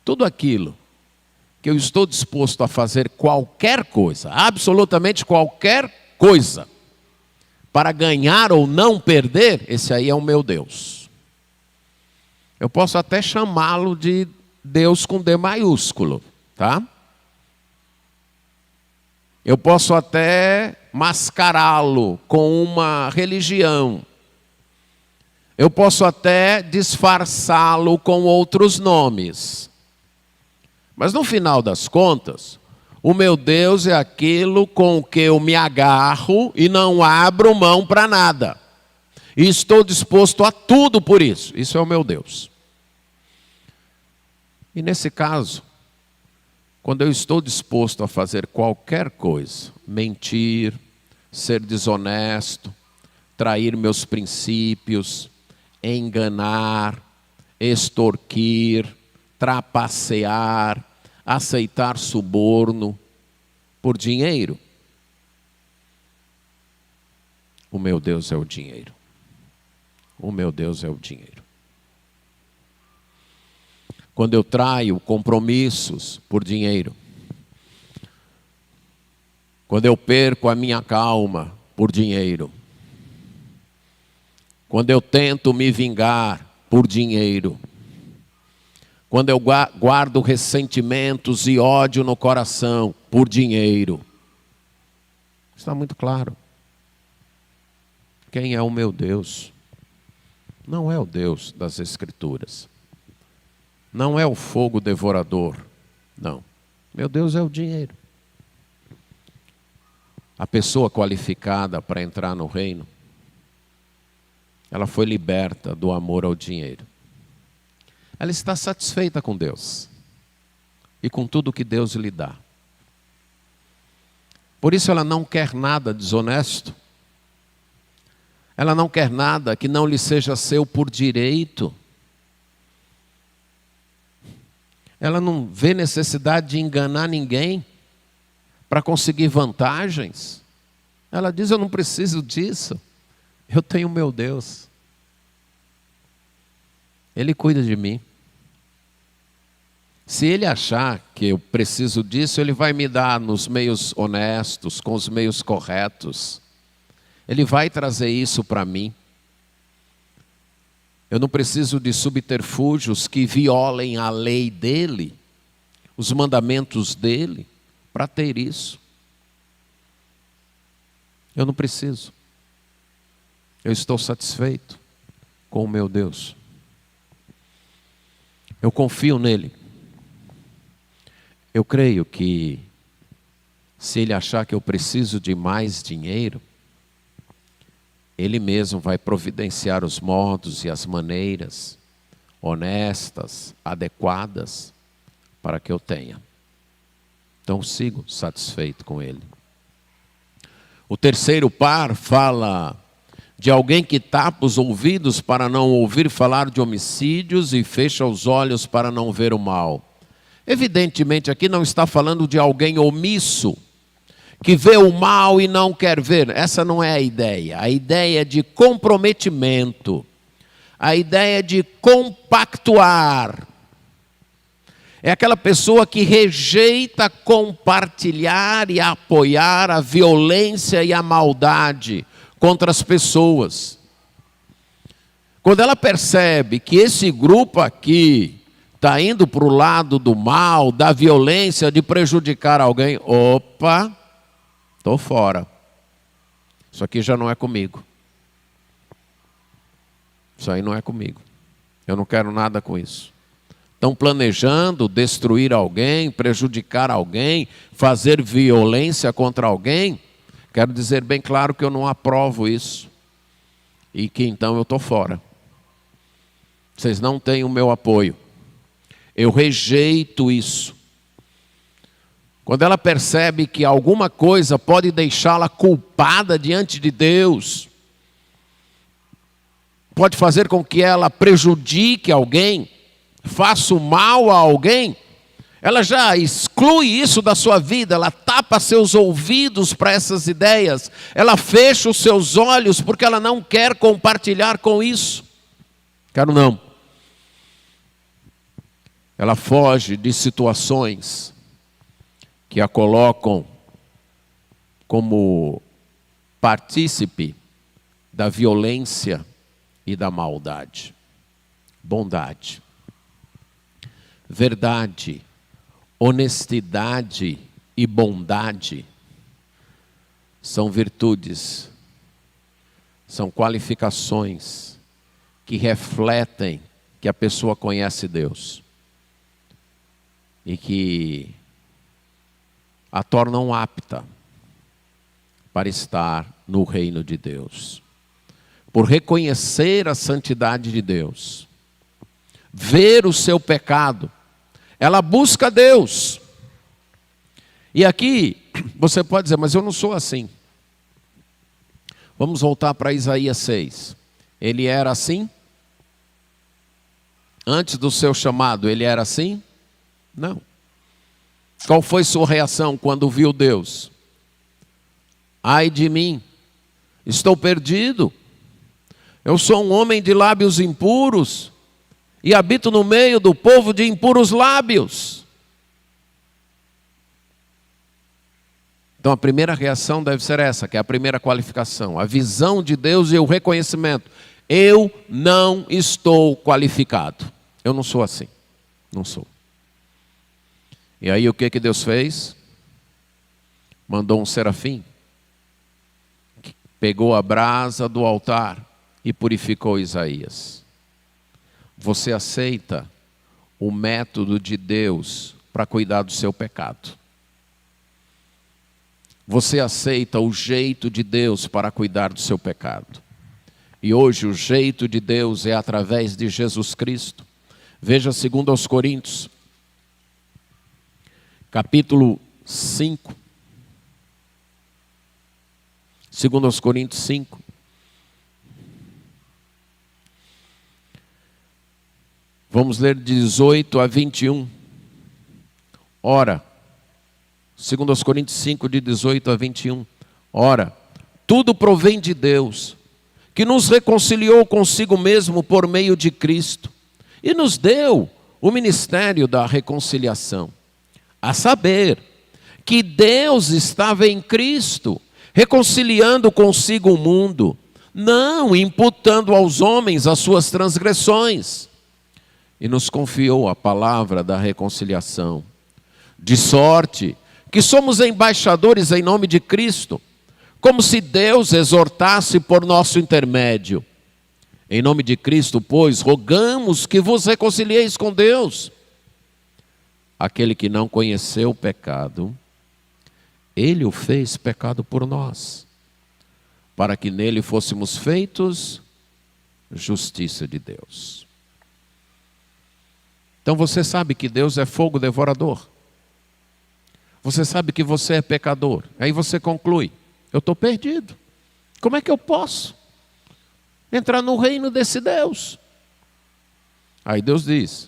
Tudo aquilo que eu estou disposto a fazer qualquer coisa, absolutamente qualquer coisa, para ganhar ou não perder, esse aí é o meu Deus. Eu posso até chamá-lo de Deus com D maiúsculo, tá? Eu posso até mascará-lo com uma religião. Eu posso até disfarçá-lo com outros nomes. Mas no final das contas, o meu Deus é aquilo com o que eu me agarro e não abro mão para nada. E estou disposto a tudo por isso. Isso é o meu Deus. E nesse caso, quando eu estou disposto a fazer qualquer coisa, mentir, ser desonesto, trair meus princípios, enganar, extorquir, trapacear, aceitar suborno por dinheiro, o meu Deus é o dinheiro. O meu Deus é o dinheiro. Quando eu traio compromissos por dinheiro, quando eu perco a minha calma por dinheiro, quando eu tento me vingar por dinheiro, quando eu guardo ressentimentos e ódio no coração por dinheiro, está muito claro. Quem é o meu Deus? Não é o Deus das Escrituras. Não é o fogo devorador, não. Meu Deus é o dinheiro. A pessoa qualificada para entrar no reino, ela foi liberta do amor ao dinheiro. Ela está satisfeita com Deus e com tudo que Deus lhe dá. Por isso ela não quer nada desonesto. Ela não quer nada que não lhe seja seu por direito. Ela não vê necessidade de enganar ninguém para conseguir vantagens. Ela diz, eu não preciso disso. Eu tenho meu Deus. Ele cuida de mim. Se ele achar que eu preciso disso, ele vai me dar nos meios honestos, com os meios corretos. Ele vai trazer isso para mim. Eu não preciso de subterfúgios que violem a lei dele, os mandamentos dele, para ter isso. Eu não preciso. Eu estou satisfeito com o meu Deus. Eu confio nele. Eu creio que se ele achar que eu preciso de mais dinheiro, ele mesmo vai providenciar os modos e as maneiras honestas, adequadas, para que eu tenha. Então sigo satisfeito com ele. O terceiro par fala de alguém que tapa os ouvidos para não ouvir falar de homicídios e fecha os olhos para não ver o mal. Evidentemente aqui não está falando de alguém omisso, que vê o mal e não quer ver. Essa não é a ideia. A ideia é de comprometimento. A ideia de compactuar. É aquela pessoa que rejeita compartilhar e apoiar a violência e a maldade contra as pessoas. Quando ela percebe que esse grupo aqui está indo para o lado do mal, da violência, de prejudicar alguém, opa, estou fora. Isso aqui já não é comigo. Isso aí não é comigo. Eu não quero nada com isso. Estão planejando destruir alguém, prejudicar alguém, fazer violência contra alguém. Quero dizer bem claro que eu não aprovo isso. E que então eu estou fora. Vocês não têm o meu apoio. Eu rejeito isso. Quando ela percebe que alguma coisa pode deixá-la culpada diante de Deus, pode fazer com que ela prejudique alguém, faça o mal a alguém, ela já exclui isso da sua vida, ela tapa seus ouvidos para essas ideias, ela fecha os seus olhos porque ela não quer compartilhar com isso. Quero não. Ela foge de situações que a colocam como partícipe da violência e da maldade. Bondade, verdade, honestidade e bondade são virtudes, são qualificações que refletem que a pessoa conhece Deus e que a tornam apta para estar no reino de Deus. Por reconhecer a santidade de Deus, ver o seu pecado, ela busca Deus. E aqui você pode dizer, mas eu não sou assim. Vamos voltar para Isaías 6. Ele era assim? Antes do seu chamado, ele era assim? Não. Qual foi sua reação quando viu Deus? Ai de mim, estou perdido. Eu sou um homem de lábios impuros e habito no meio do povo de impuros lábios. Então a primeira reação deve ser essa, que é a primeira qualificação. A visão de Deus e o reconhecimento. Eu não estou qualificado. Eu não sou assim. Não sou. E aí o que Deus fez? Mandou um serafim. Pegou a brasa do altar e purificou Isaías. Você aceita o método de Deus para cuidar do seu pecado? Você aceita o jeito de Deus para cuidar do seu pecado? E hoje o jeito de Deus é através de Jesus Cristo. Veja 2 Coríntios, capítulo 5. 2 Coríntios 5. Vamos ler 18 a 21. Ora, 2 Coríntios 5, de 18 a 21. Ora, tudo provém de Deus, que nos reconciliou consigo mesmo por meio de Cristo, e nos deu o ministério da reconciliação. A saber, que Deus estava em Cristo, reconciliando consigo o mundo, não imputando aos homens as suas transgressões. E nos confiou a palavra da reconciliação. De sorte que somos embaixadores em nome de Cristo, como se Deus exortasse por nosso intermédio. Em nome de Cristo, pois, rogamos que vos reconcilieis com Deus. Aquele que não conheceu o pecado, Ele o fez pecado por nós, para que nele fôssemos feitos justiça de Deus. Então você sabe que Deus é fogo devorador. Você sabe que você é pecador. Aí você conclui, eu estou perdido. Como é que eu posso entrar no reino desse Deus? Aí Deus diz,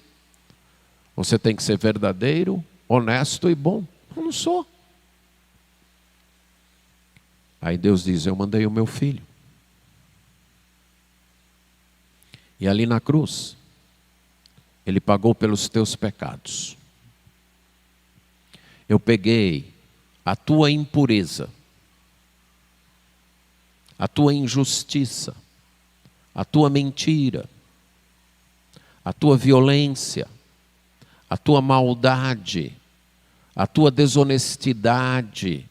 você tem que ser verdadeiro, honesto e bom. Eu não sou. Aí Deus diz, eu mandei o meu filho. E ali na cruz, Ele pagou pelos teus pecados. Eu peguei a tua impureza, a tua injustiça, a tua mentira, a tua violência, a tua maldade, a tua desonestidade,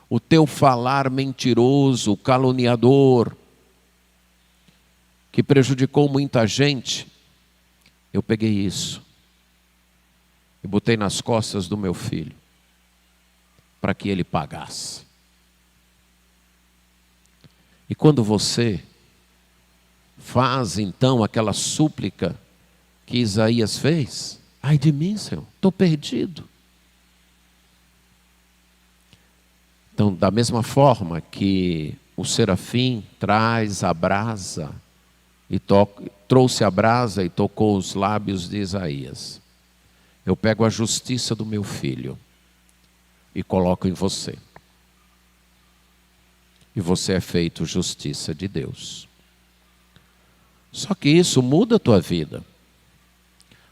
o teu falar mentiroso, caluniador. que prejudicou muita gente, eu peguei isso e botei nas costas do meu filho, para que ele pagasse. E quando você faz então aquela súplica que Isaías fez, ai de mim, Senhor, estou perdido. Então, da mesma forma que o serafim traz a brasa, trouxe a brasa e tocou os lábios de Isaías, eu pego a justiça do meu filho e coloco em você. E você é feito justiça de Deus. Só que isso muda a tua vida.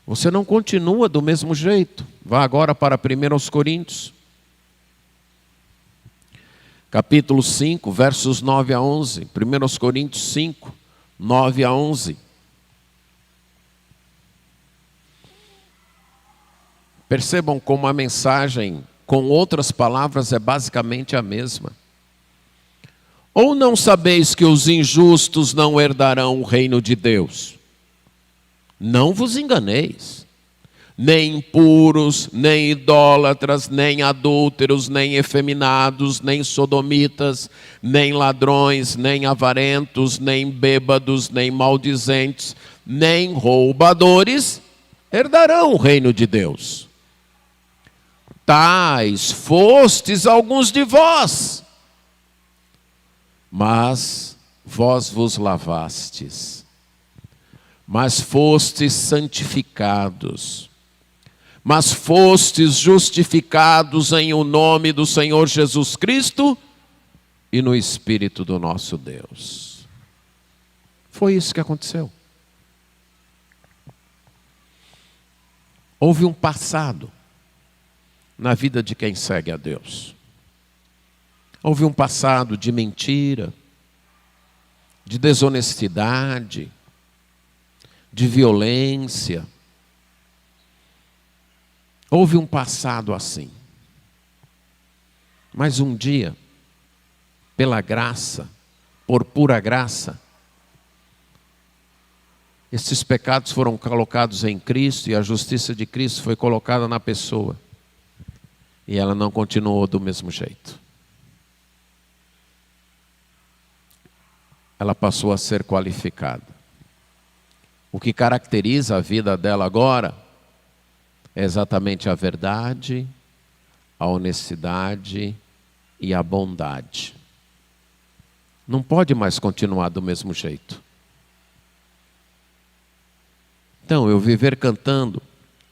Você não continua do mesmo jeito. Vá agora para 1 Coríntios. Capítulo 5, versos 9 a 11. 1 Coríntios 5, 9 a 11. Percebam como a mensagem, com outras palavras, é basicamente a mesma. Ou não sabeis que os injustos não herdarão o reino de Deus? Não vos enganeis. Nem impuros, nem idólatras, nem adúlteros, nem efeminados, nem sodomitas, nem ladrões, nem avarentos, nem bêbados, nem maldizentes, nem roubadores herdarão o reino de Deus. Tais fostes alguns de vós, mas vós vos lavastes, mas fostes santificados, mas fostes justificados em o nome do Senhor Jesus Cristo e no Espírito do nosso Deus. Foi isso que aconteceu. Houve um passado na vida de quem segue a Deus. Houve um passado de mentira, de desonestidade, de violência. Houve um passado assim. Mas um dia, pela graça, por pura graça, esses pecados foram colocados em Cristo e a justiça de Cristo foi colocada na pessoa. E ela não continuou do mesmo jeito. Ela passou a ser qualificada. O que caracteriza a vida dela agora é exatamente a verdade, a honestidade e a bondade. Não pode mais continuar do mesmo jeito. Então, eu viver cantando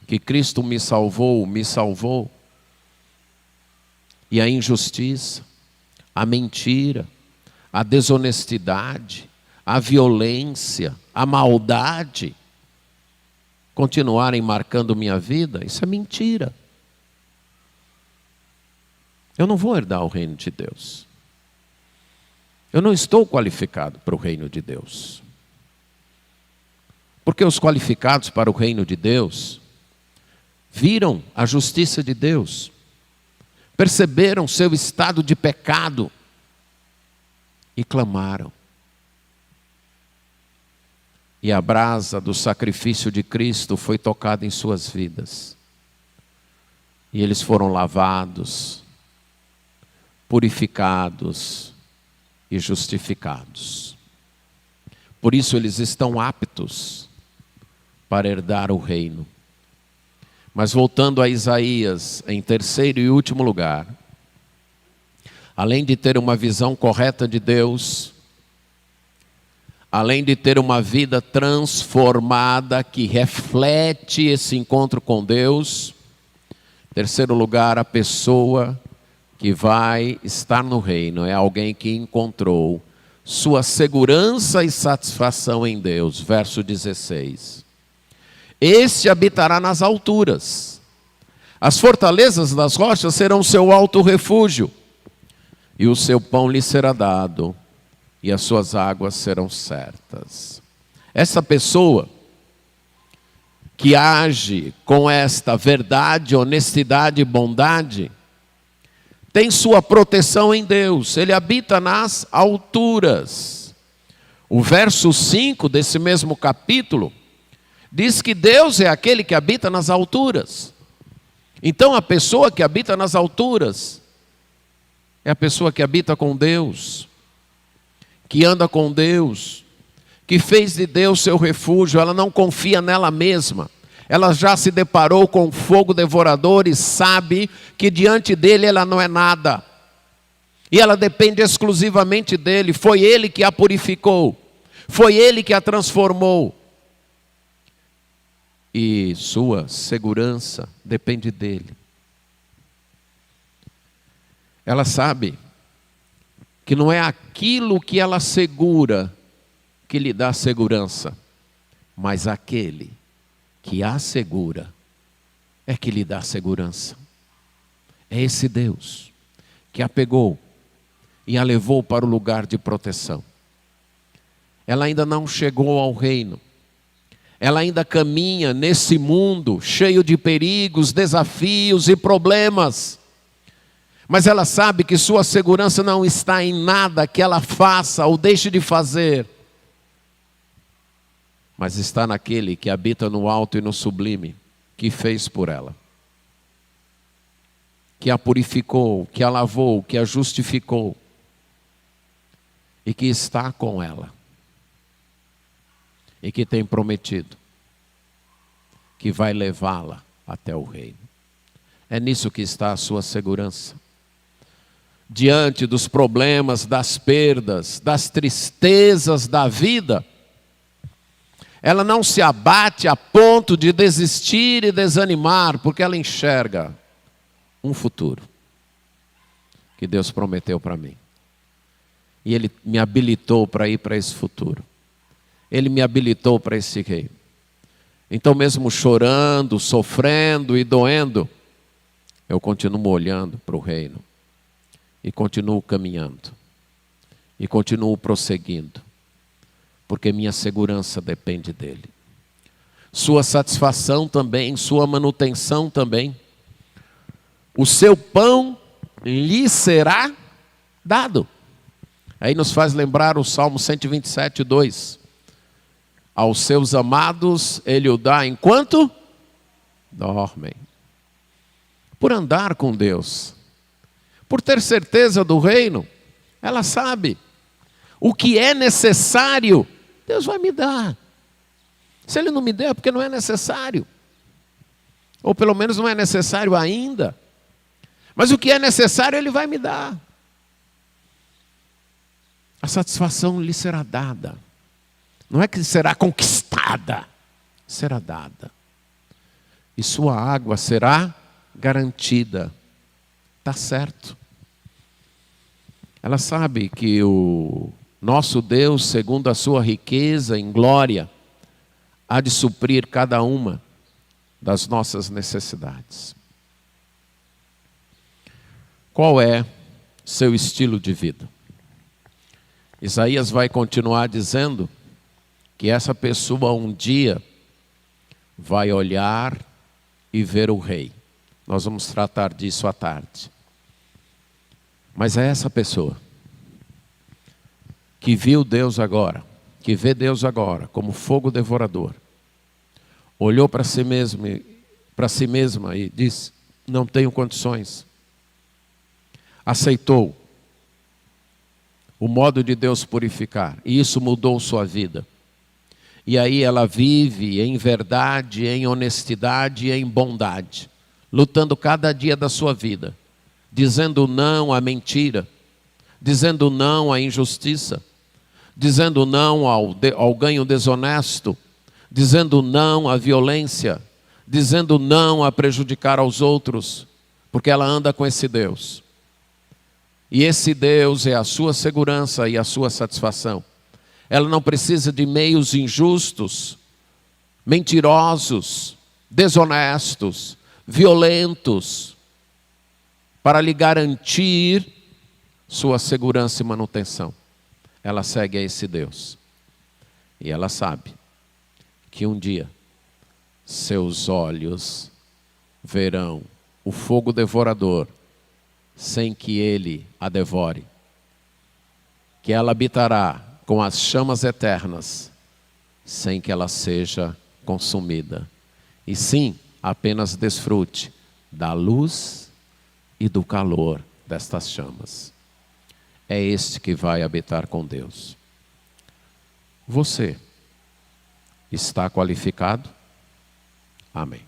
que Cristo me salvou, e a injustiça, a mentira, a desonestidade, a violência, a maldade continuarem marcando minha vida, isso é mentira. Eu não vou herdar o reino de Deus. Eu não estou qualificado para o reino de Deus. Porque os qualificados para o reino de Deus viram a justiça de Deus, perceberam seu estado de pecado e clamaram. E a brasa do sacrifício de Cristo foi tocada em suas vidas. E eles foram lavados, purificados e justificados. Por isso eles estão aptos para herdar o reino. Mas voltando a Isaías, em terceiro e último lugar, além de ter uma visão correta de Deus, além de ter uma vida transformada que reflete esse encontro com Deus, em terceiro lugar, a pessoa que vai estar no reino é alguém que encontrou sua segurança e satisfação em Deus. Verso 16. Este habitará nas alturas, as fortalezas das rochas serão seu alto refúgio, e o seu pão lhe será dado, e as suas águas serão certas. Essa pessoa que age com esta verdade, honestidade e bondade, tem sua proteção em Deus. Ele habita nas alturas. O verso 5 desse mesmo capítulo diz que Deus é aquele que habita nas alturas. Então a pessoa que habita nas alturas é a pessoa que habita com Deus, que anda com Deus, que fez de Deus seu refúgio. Ela não confia nela mesma. Ela já se deparou com fogo devorador e sabe que diante dele ela não é nada. E ela depende exclusivamente dele. Foi ele que a purificou. Foi ele que a transformou. E sua segurança depende dele. Ela sabe que não é aquilo que ela segura que lhe dá segurança, mas aquele que a segura é que lhe dá segurança. É esse Deus que a pegou e a levou para o lugar de proteção. Ela ainda não chegou ao reino. Ela ainda caminha nesse mundo cheio de perigos, desafios e problemas. Mas ela sabe que sua segurança não está em nada que ela faça ou deixe de fazer, mas está naquele que habita no alto e no sublime, que fez por ela, que a purificou, que a lavou, que a justificou e que está com ela e que tem prometido que vai levá-la até o reino. É nisso que está a sua segurança. Diante dos problemas, das perdas, das tristezas da vida, ela não se abate a ponto de desistir e desanimar, porque ela enxerga um futuro que Deus prometeu para mim. E Ele me habilitou para ir para esse futuro. Ele me habilitou para esse reino. Então, mesmo chorando, sofrendo e doendo, eu continuo olhando para o reino. E continuo caminhando. E continuo prosseguindo. Porque minha segurança depende dele. Sua satisfação também, sua manutenção também. O seu pão lhe será dado. Aí nos faz lembrar o Salmo 127, 2. Aos seus amados ele o dá enquanto dormem. Por andar com Deus, por ter certeza do reino, ela sabe o que é necessário, Deus vai me dar. Se Ele não me der, é porque não é necessário. Ou pelo menos não é necessário ainda. Mas o que é necessário, Ele vai me dar. A satisfação lhe será dada. Não é que será conquistada, será dada. E sua água será garantida. Está certo. Ela sabe que o nosso Deus, segundo a sua riqueza em glória, há de suprir cada uma das nossas necessidades. Qual é seu estilo de vida? Isaías vai continuar dizendo que essa pessoa um dia vai olhar e ver o rei. Nós vamos tratar disso à tarde. Mas é essa pessoa que viu Deus agora, que vê Deus agora como fogo devorador, olhou para si mesma e disse: não tenho condições. Aceitou o modo de Deus purificar, e isso mudou sua vida. E aí ela vive em verdade, em honestidade e em bondade, lutando cada dia da sua vida, dizendo não à mentira, dizendo não à injustiça, dizendo não ao ganho desonesto, dizendo não à violência, dizendo não a prejudicar aos outros, porque ela anda com esse Deus. E esse Deus é a sua segurança e a sua satisfação. Ela não precisa de meios injustos, mentirosos, desonestos, violentos, para lhe garantir sua segurança e manutenção. Ela segue a esse Deus. E ela sabe que um dia seus olhos verão o fogo devorador sem que ele a devore. Que ela habitará com as chamas eternas, sem que ela seja consumida. E sim, apenas desfrute da luz e do calor destas chamas. É este que vai habitar com Deus. Você está qualificado? Amém.